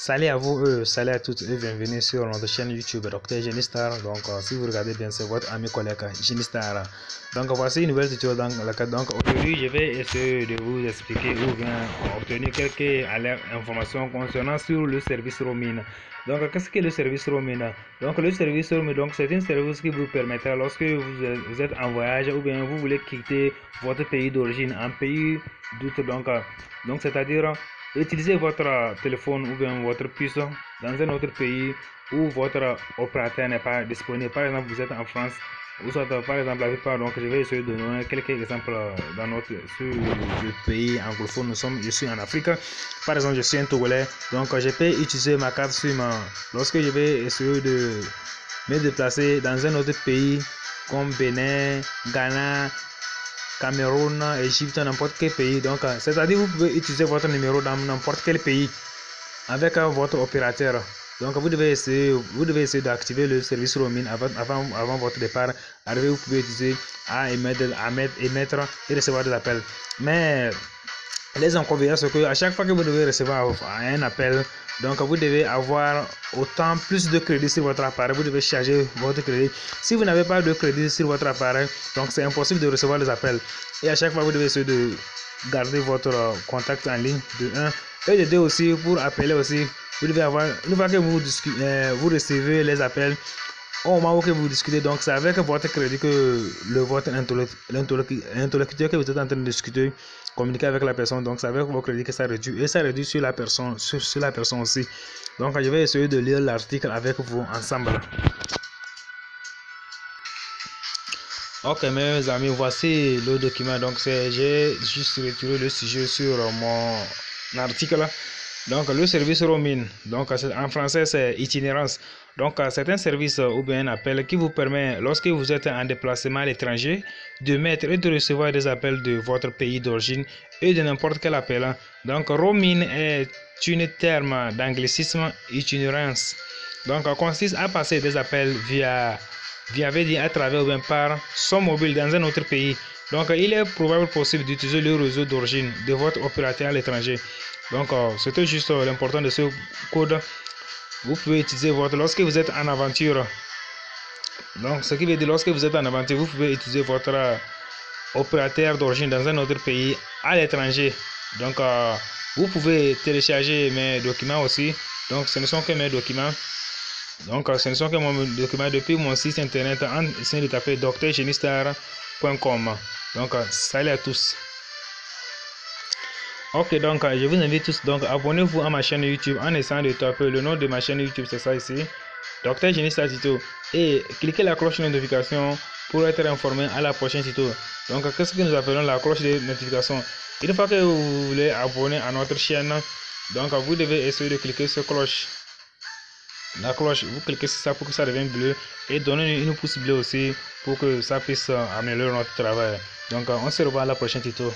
Salut à vous, salut à toutes et bienvenue sur notre chaîne YouTube Dr Genistar. Donc, si vous regardez bien, c'est votre ami collègue Genistar. Donc, voici une nouvelle tuto dans laquelle aujourd'hui je vais essayer de vous expliquer ou bien obtenir quelques informations concernant sur le service roaming. Donc, qu'est-ce que le service roaming? Donc, le service roaming, donc c'est un service qui vous permettra lorsque vous êtes en voyage ou bien vous voulez quitter votre pays d'origine, un pays d'autre. Donc c'est-à-dire utilisez votre téléphone ou bien votre puce dans un autre pays où votre opérateur n'est pas disponible. Par exemple, vous êtes en France, ou soit par exemple la plupart. Donc, je vais essayer de donner quelques exemples dans sur le pays anglophone. Je suis en Afrique. Par exemple, je suis un Togolais. Donc, je peux utiliser ma carte SIM lorsque je vais essayer de me déplacer dans un autre pays comme Bénin, Ghana, Cameroun, Égypte, n'importe quel pays. Donc, c'est-à-dire vous pouvez utiliser votre numéro dans n'importe quel pays avec votre opérateur. Donc, vous devez essayer d'activer le service roaming avant votre départ. Arrivé, vous pouvez utiliser émettre et recevoir des appels. Mais les inconvénients, c'est que à chaque fois que vous devez recevoir un appel, donc vous devez avoir autant plus de crédit sur votre appareil. Vous devez charger votre crédit. Si vous n'avez pas de crédit sur votre appareil, donc c'est impossible de recevoir les appels. Et à chaque fois, vous devez essayer de garder votre contact en ligne de 1 et de 2 aussi pour appeler aussi. Vous devez avoir, une fois que vous recevez les appels, au moment où vous discutez, donc c'est avec votre crédit que votre interlocuteur que vous êtes en train de discuter, communiquer avec la personne. Donc c'est avec votre crédit que ça réduit, et ça réduit sur la personne, sur la personne aussi. Donc je vais essayer de lire l'article avec vous ensemble. Ok mes amis, voici le document. Donc j'ai juste retiré le sujet sur mon article. Donc le service roaming, donc en français c'est itinérance. Donc c'est un service ou bien un appel qui vous permet, lorsque vous êtes en déplacement à l'étranger, de mettre et de recevoir des appels de votre pays d'origine et de n'importe quel appel. Donc roaming est un terme d'anglicisme. Itinérance donc consiste à passer des appels via à travers ou bien par son mobile dans un autre pays. Donc il est probablement possible d'utiliser le réseau d'origine de votre opérateur à l'étranger. Donc c'était juste l'important de ce code. Vous pouvez utiliser lorsque vous êtes en aventure. Donc ce qui veut dire lorsque vous êtes en aventure, vous pouvez utiliser votre opérateur d'origine dans un autre pays à l'étranger. Donc vous pouvez télécharger mes documents aussi. Donc ce ne sont que mes documents. Donc ce ne sont que mes documents depuis mon site internet en essayant de taper drgenistar.com. Donc salut à tous. Ok, donc je vous invite tous, donc abonnez-vous à ma chaîne YouTube en essayant de taper le nom de ma chaîne YouTube, c'est ça ici, Dr Genistar Tuto, et cliquez la cloche de notification pour être informé à la prochaine tuto. Donc qu'est-ce que nous appelons la cloche de notification? Une fois que vous voulez abonner à notre chaîne, donc vous devez essayer de cliquer sur la cloche, vous cliquez sur ça pour que ça devienne bleu et donnez une pouce bleu aussi pour que ça puisse améliorer notre travail. Donc on se revoit à la prochaine tuto.